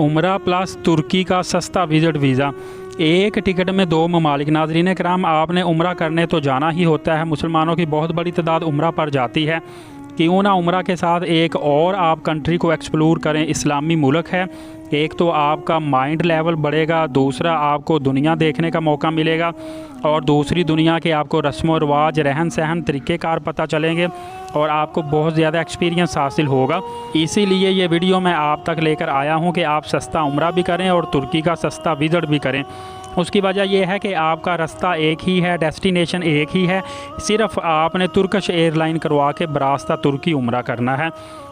उम्रा प्लस तुर्की का सस्ता विजिट वीज़ा, एक टिकट में 2 ममालिक। नाज़रीन कराम, आपने उम्रा करने तो जाना ही होता है। मुसलमानों की बहुत बड़ी तादाद उम्रा पर जाती है। क्यों ना उम्रा के साथ एक और आप कंट्री को एक्सप्लोर करें। इस्लामी मुल्क है, एक तो आपका माइंड लेवल बढ़ेगा, दूसरा आपको दुनिया देखने का मौका मिलेगा और दूसरी दुनिया के आपको रस्म व रवाज, रहन सहन, तरीक़ेकार पता चलेंगे और आपको बहुत ज़्यादा एक्सपीरियंस हासिल होगा। इसीलिए ये वीडियो मैं आप तक लेकर आया हूँ कि आप सस्ता उम्रा भी करें और तुर्की का सस्ता विज़िट भी करें। उसकी वजह यह है कि आपका रास्ता एक ही है, डेस्टिनेशन एक ही है, सिर्फ आपने तुर्किश एयरलाइन करवा के बरास्ता तुर्की उम्रा करना है।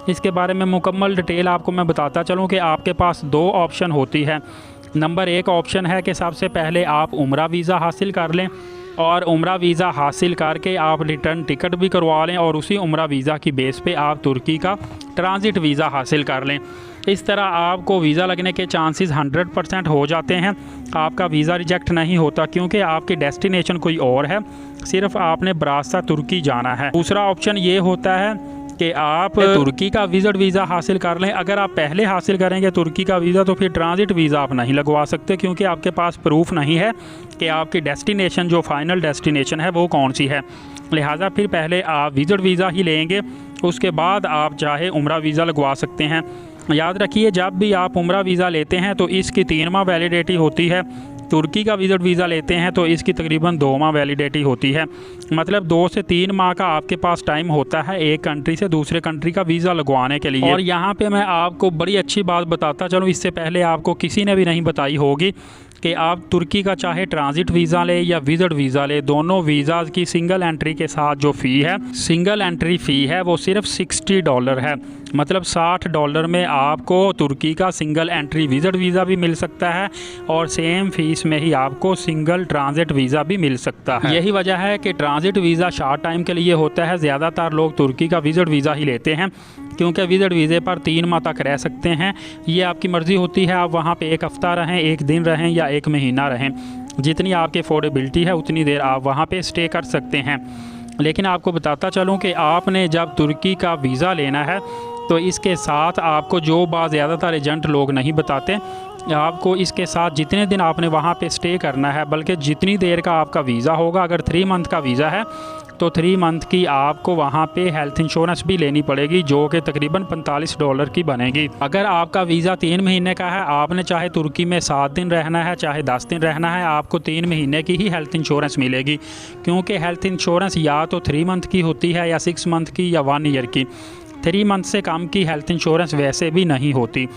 इसके बारे में मुकम्मल डिटेल आपको मैं बताता चलूँ कि आपके पास 2 ऑप्शन होती है। नंबर 1 ऑप्शन है कि सबसे पहले आप उम्रा वीज़ा हासिल कर लें और उम्रा वीज़ा हासिल करके आप रिटर्न टिकट भी करवा लें और उसी उम्रा वीज़ा की बेस पे आप तुर्की का ट्रांजिट वीज़ा हासिल कर लें। इस तरह आपको वीज़ा लगने के चांसेस 100% हो जाते हैं। आपका वीज़ा रिजेक्ट नहीं होता क्योंकि आपकी डेस्टिनेशन कोई और है, सिर्फ आपने बरास्ता तुर्की जाना है। दूसरा ऑप्शन ये होता है कि आप तुर्की का विजिट वीज़ा हासिल कर लें। अगर आप पहले हासिल करेंगे तुर्की का वीज़ा तो फिर ट्रांजिट वीज़ा आप नहीं लगवा सकते क्योंकि आपके पास प्रूफ नहीं है कि आपकी डेस्टिनेशन जो फाइनल डेस्टिनेशन है वो कौन सी है। लिहाजा फिर पहले आप विजिट वीज़ा ही लेंगे, उसके बाद आप चाहे उम्रा वीज़ा लगवा सकते हैं। याद रखिए, जब भी आप उम्रा वीज़ा लेते हैं तो इसकी 3 माह वैलिडिटी होती है। तुर्की का विजिट वीज़ा लेते हैं तो इसकी तकरीबन 2 माह वैलिडिटी होती है। मतलब 2 से 3 माह का आपके पास टाइम होता है एक कंट्री से दूसरे कंट्री का वीज़ा लगवाने के लिए। और यहाँ पे मैं आपको बड़ी अच्छी बात बताता चलूँ, इससे पहले आपको किसी ने भी नहीं बताई होगी कि आप तुर्की का चाहे ट्रांजिट वीज़ा ले या विजिट वीज़ा ले, दोनों वीज़ा की सिंगल एंट्री के साथ जो फ़ी है, सिंगल एंट्री फ़ी है वो सिर्फ $60 है। मतलब $60 में आपको तुर्की का सिंगल एंट्री विजिट वीज़ा भी मिल सकता है और सेम फीस में ही आपको सिंगल ट्रांजिट वीज़ा भी मिल सकता है। यही वजह है कि ट्रांजिट वीज़ा शॉर्ट टाइम के लिए होता है। ज़्यादातर लोग तुर्की का विजिट वीज़ा ही लेते हैं क्योंकि विजिट वीज़े पर 3 माह तक रह सकते हैं। ये आपकी मर्ज़ी होती है, आप वहाँ पे 1 हफ़्ता रहें, 1 दिन रहें या 1 महीना रहें। जितनी आपकी अफोर्डेबिलिटी है उतनी देर आप वहाँ पे स्टे कर सकते हैं। लेकिन आपको बताता चलूँ कि आपने जब तुर्की का वीज़ा लेना है तो इसके साथ आपको जो बात ज़्यादातर एजेंट लोग नहीं बताते, आपको इसके साथ जितने दिन आपने वहाँ पे स्टे करना है, बल्कि जितनी देर का आपका वीज़ा होगा, अगर 3 मंथ का वीज़ा है तो 3 मंथ की आपको वहाँ पे हेल्थ इंश्योरेंस भी लेनी पड़ेगी जो कि तकरीबन $45 की बनेगी। अगर आपका वीज़ा 3 महीने का है, आपने चाहे तुर्की में 7 दिन रहना है चाहे 10 दिन रहना है, आपको 3 महीने की ही हेल्थ इंश्योरेंस मिलेगी क्योंकि हेल्थ इंश्योरेंस या तो 3 मंथ की होती है या 6 मंथ की या 1 ईयर की। 3 मंथ से कम की हेल्थ इंश्योरेंस वैसे भी नहीं होती।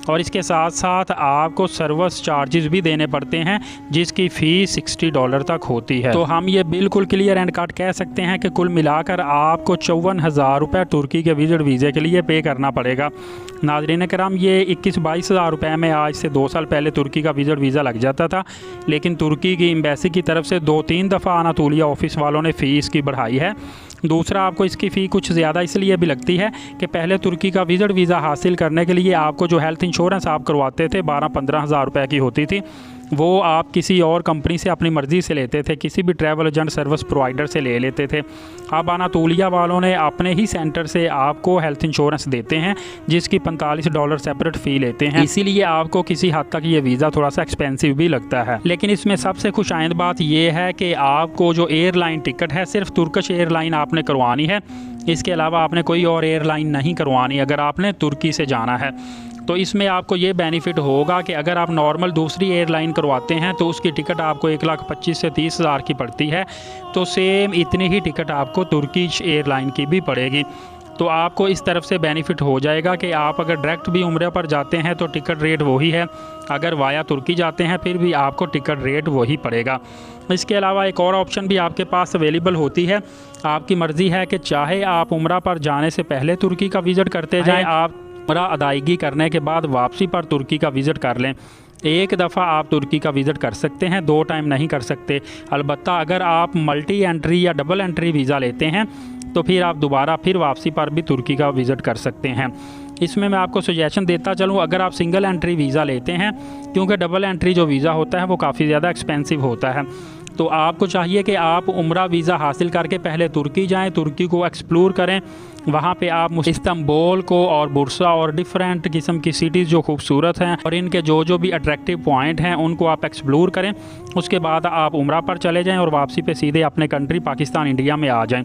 और इसके साथ साथ आपको सर्विस चार्जेस भी देने पड़ते हैं जिसकी फ़ीस $60 तक होती है। तो हम ये बिल्कुल क्लियर एंड कट कह सकते हैं कि कुल मिलाकर आपको 54,000 रुपये तुर्की के विजिट वीज़े के लिए पे करना पड़ेगा। नाज़रीन कराम, ये 21-22 हज़ार रुपये में आज से 2 साल पहले तुर्की का विजिट वीज़ा लग जाता था, लेकिन तुर्की की एम्बेसी की तरफ से 2-3 दफ़ा अनातोलिया ऑफिस वालों ने फ़ीस की बढ़ाई है। दूसरा, आपको इसकी फ़ी कुछ ज़्यादा इसलिए भी लगती है कि पहले तुर्की का विजिट वीज़ा हासिल करने के लिए आपको जो हेल्थ इंश्योरेंस आप करवाते थे 12-15 हज़ार रुपये की होती थी, वो आप किसी और कंपनी से अपनी मर्ज़ी से लेते थे, किसी भी ट्रैवल एजेंट सर्विस प्रोवाइडर से ले लेते थे। अब अनातोलिया वालों ने अपने ही सेंटर से आपको हेल्थ इंश्योरेंस देते हैं जिसकी $45 सेपरेट फ़ी लेते हैं। इसीलिए आपको किसी हद तक ये वीज़ा थोड़ा सा एक्सपेंसिव भी लगता है। लेकिन इसमें सबसे खुशाइंद बात ये है कि आपको जो एयरलाइन टिकट है सिर्फ तुर्किश एयरलाइन आपने करवानी है, इसके अलावा आपने कोई और एयरलाइन नहीं करवानी अगर आपने तुर्की से जाना है। तो इसमें आपको ये बेनिफिट होगा कि अगर आप नॉर्मल दूसरी एयरलाइन करवाते हैं तो उसकी टिकट आपको 1,25,000 से 30,000 की पड़ती है, तो सेम इतनी ही टिकट आपको तुर्किश एयरलाइन की भी पड़ेगी। तो आपको इस तरफ से बेनिफिट हो जाएगा कि आप अगर डायरेक्ट भी उम्रे पर जाते हैं तो टिकट रेट वही है, अगर वाया तुर्की जाते हैं फिर भी आपको टिकट रेट वही पड़ेगा। इसके अलावा एक और ऑप्शन भी आपके पास अवेलेबल होती है। आपकी मर्ज़ी है कि चाहे आप उम्रा पर जाने से पहले तुर्की का विज़िट करते जाएँ, आप उम्रा अदायगी करने के बाद वापसी पर तुर्की का विज़िट कर लें। एक दफ़ा आप तुर्की का विज़िट कर सकते हैं, 2 टाइम नहीं कर सकते। अलबत्ता अगर आप मल्टी एंट्री या डबल एंट्री वीज़ा लेते हैं तो फिर आप दोबारा फिर वापसी पर भी तुर्की का विज़िट कर सकते हैं। इसमें मैं आपको सजेशन देता चलूँ, अगर आप सिंगल एंट्री वीज़ा लेते हैं, क्योंकि डबल एंट्री जो वीज़ा होता है वो काफ़ी ज़्यादा एक्सपेंसिव होता है, तो आपको चाहिए कि आप उम्रा वीज़ा हासिल करके पहले तुर्की जाएं, तुर्की को एक्सप्लोर करें। वहाँ पे आप इस्तांबुल को और बुर्सा और डिफरेंट किस्म की सिटीज़ जो खूबसूरत हैं और इनके जो भी अट्रैक्टिव पॉइंट हैं उनको आप एक्सप्लोर करें। उसके बाद आप उम्रा पर चले जाएं और वापसी पे सीधे अपने कंट्री पाकिस्तान इंडिया में आ जाएं।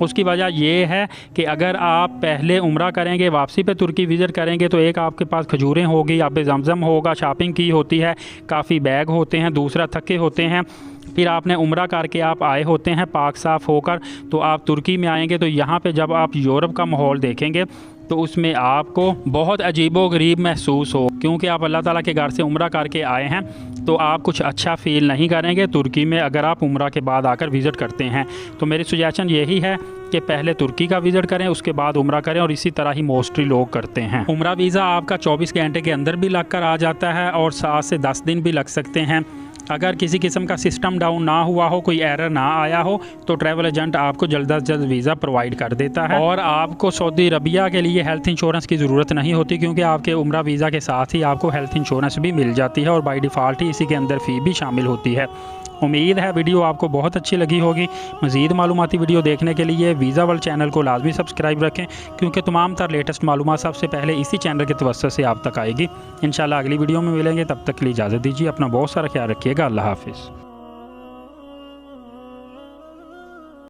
उसकी वजह ये है कि अगर आप पहले उम्रा करेंगे, वापसी पे तुर्की विज़िट करेंगे, तो एक आपके पास खजूरें होगी, आब ज़मज़म होगा, शॉपिंग की होती है, काफ़ी बैग होते हैं, दूसरा थके होते हैं, फिर आपने उम्रा करके आप आए होते हैं पाक साफ़ होकर, तो आप तुर्की में आएंगे। तो यहाँ पे जब आप यूरोप का माहौल देखेंगे तो उसमें आपको बहुत अजीबोगरीब महसूस हो, क्योंकि आप अल्लाह ताला के घर से उम्रा करके आए हैं, तो आप कुछ अच्छा फ़ील नहीं करेंगे तुर्की में अगर आप उम्रा के बाद आकर विज़िट करते हैं। तो मेरी सजेशन यही है कि पहले तुर्की का विज़िट करें, उसके बाद उम्रा करें, और इसी तरह ही मोस्टली लोग करते हैं। उम्रा वीज़ा आपका 24 घंटे के अंदर भी लग कर आ जाता है और 7 से 10 दिन भी लग सकते हैं। अगर किसी किस्म का सिस्टम डाउन ना हुआ हो, कोई एरर ना आया हो, तो ट्रैवल एजेंट आपको जल्द अज जल्द वीज़ा प्रोवाइड कर देता है। और आपको सऊदी अरबिया के लिए हेल्थ इंश्योरेंस की ज़रूरत नहीं होती, क्योंकि आपके उम्रा वीज़ा के साथ ही आपको हेल्थ इंश्योरेंस भी मिल जाती है और बाय डिफ़ॉल्ट ही इसी के अंदर फ़ी भी शामिल होती है। उम्मीद है वीडियो आपको बहुत अच्छी लगी होगी। मज़ीद मालूमाती वीडियो देखने के लिए वीज़ा वर्ल्ड चैनल को लाजमी सब्सक्राइब रखें, क्योंकि तमाम तर लेटेस्ट मालूमात सबसे पहले इसी चैनल के तवज्जुह से आप तक आएगी। इंशाल्लाह अगली वीडियो में मिलेंगे, तब तक के लिए इजाज़त दीजिए। अपना बहुत सारा ख्याल रखिएगा। अल्लाह हाफ़िज़।